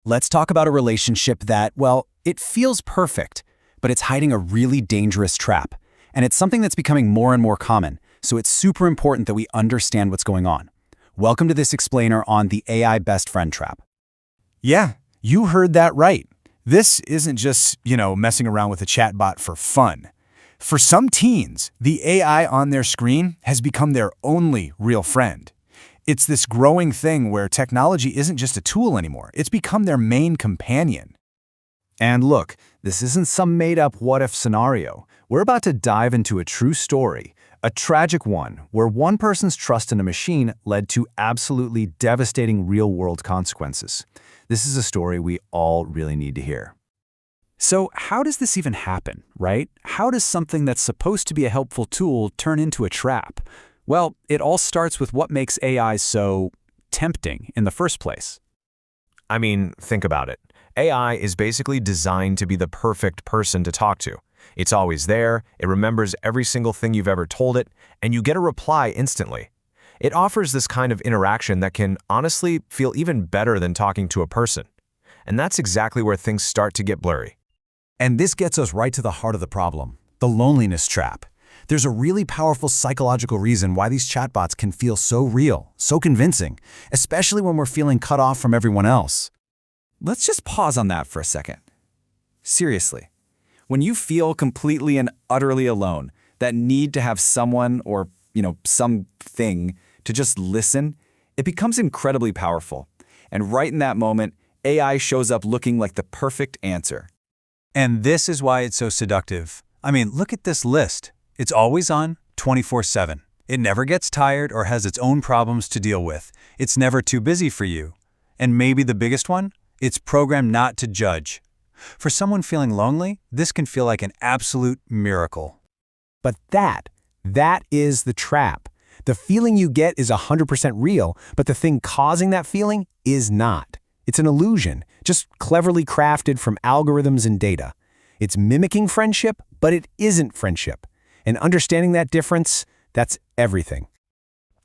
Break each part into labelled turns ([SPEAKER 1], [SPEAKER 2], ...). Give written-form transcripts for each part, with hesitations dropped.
[SPEAKER 1] Let's talk about a relationship that, well, it feels perfect, but it's hiding a really dangerous trap. And it's something that's becoming more and more common, so it's super important that we understand what's going on. Welcome to this explainer on the AI best friend trap.
[SPEAKER 2] Yeah, you heard that right. This isn't just, messing around with a chatbot for fun. For some teens, the AI on their screen has become their only real friend. It's this growing thing where technology isn't just a tool anymore. It's become their main companion.
[SPEAKER 1] And look, this isn't some made-up what-if scenario. We're about to dive into a true story, a tragic one, where one person's trust in a machine led to absolutely devastating real-world consequences. This is a story we all really need to hear. So how does this even happen, right? How does something that's supposed to be a helpful tool turn into a trap? Well, it all starts with what makes AI so tempting in the first place.
[SPEAKER 3] I mean, think about it. AI is basically designed to be the perfect person to talk to. It's always there, it remembers every single thing you've ever told it, and you get a reply instantly. It offers this kind of interaction that can honestly feel even better than talking to a person. And that's exactly where things start to get blurry.
[SPEAKER 1] And this gets us right to the heart of the problem, the loneliness trap. There's a really powerful psychological reason why these chatbots can feel so real, so convincing, especially when we're feeling cut off from everyone else. Let's just pause on that for a second. Seriously, when you feel completely and utterly alone, that need to have someone or, something to just listen, it becomes incredibly powerful. And right in that moment, AI shows up looking like the perfect answer.
[SPEAKER 2] And this is why it's so seductive. I mean, look at this list. It's always on, 24/7. It never gets tired or has its own problems to deal with. It's never too busy for you. And maybe the biggest one? It's programmed not to judge. For someone feeling lonely, this can feel like an absolute miracle.
[SPEAKER 4] But that is the trap. The feeling you get is 100% real, but the thing causing that feeling is not. It's an illusion, just cleverly crafted from algorithms and data. It's mimicking friendship, but it isn't friendship. And understanding that difference, that's everything.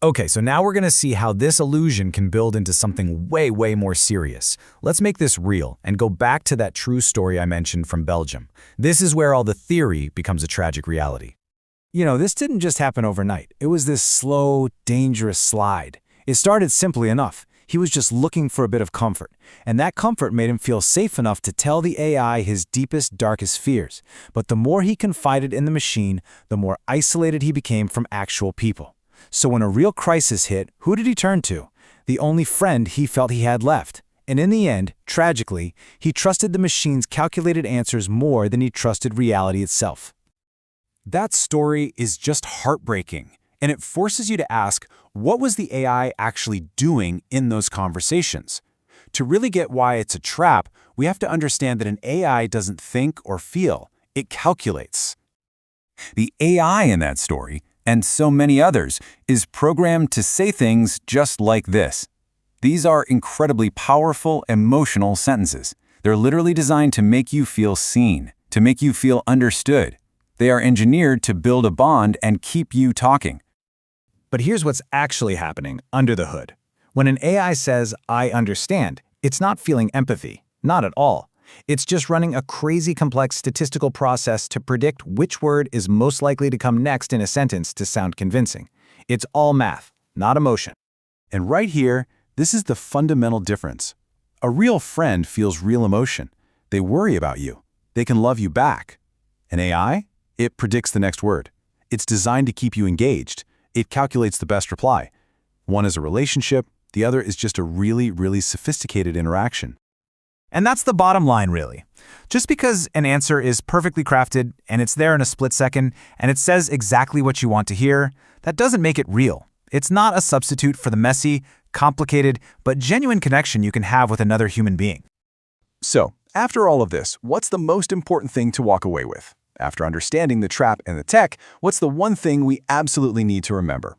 [SPEAKER 1] Okay, so now we're going to see how this illusion can build into something way, way more serious. Let's make this real and go back to that true story I mentioned from Belgium. This is where all the theory becomes a tragic reality.
[SPEAKER 2] This didn't just happen overnight. It was this slow, dangerous slide. It started simply enough. He was just looking for a bit of comfort, and that comfort made him feel safe enough to tell the AI his deepest, darkest fears. But the more he confided in the machine, the more isolated he became from actual people. So when a real crisis hit, who did he turn to? The only friend he felt he had left. And in the end, tragically, he trusted the machine's calculated answers more than he trusted reality itself. That story is just heartbreaking, and it forces you to ask, what was the AI actually doing in those conversations? To really get why it's a trap, we have to understand that an AI doesn't think or feel, it calculates.
[SPEAKER 5] The AI in that story, and so many others, is programmed to say things just like this. These are incredibly powerful, emotional sentences. They're literally designed to make you feel seen, to make you feel understood. They are engineered to build a bond and keep you talking.
[SPEAKER 2] But here's what's actually happening under the hood. When an AI says, "I understand," it's not feeling empathy. Not at all. It's just running a crazy complex statistical process to predict which word is most likely to come next in a sentence to sound convincing. It's all math, not emotion.
[SPEAKER 5] And right here, this is the fundamental difference. A real friend feels real emotion. They worry about you. They can love you back. An AI? It predicts the next word. It's designed to keep you engaged. It calculates the best reply. One is a relationship, the other is just a really, really sophisticated interaction.
[SPEAKER 2] And that's the bottom line, really. Just because an answer is perfectly crafted and it's there in a split second and it says exactly what you want to hear, that doesn't make it real. It's not a substitute for the messy, complicated, but genuine connection you can have with another human being.
[SPEAKER 5] So, after all of this, what's the most important thing to walk away with? After understanding the trap and the tech, what's the one thing we absolutely need to remember?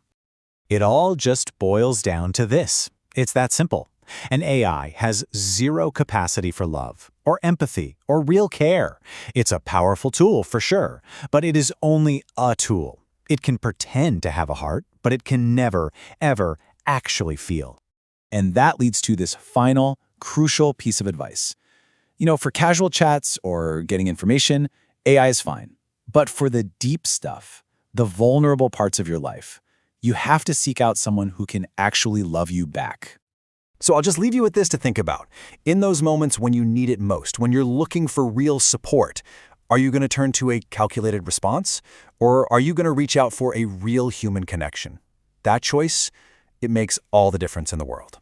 [SPEAKER 1] It all just boils down to this. It's that simple. An AI has zero capacity for love, or empathy, or real care. It's a powerful tool for sure, but it is only a tool. It can pretend to have a heart, but it can never, ever actually feel. And that leads to this final,
[SPEAKER 2] crucial piece of advice. For casual chats or getting information, AI is fine. But for the deep stuff, the vulnerable parts of your life, you have to seek out someone who can actually love you back.
[SPEAKER 1] So I'll just leave you with this to think about. In those moments when you need it most, when you're looking for real support, are you going to turn to a calculated response? Or are you going to reach out for a real human connection? That choice, it makes all the difference in the world.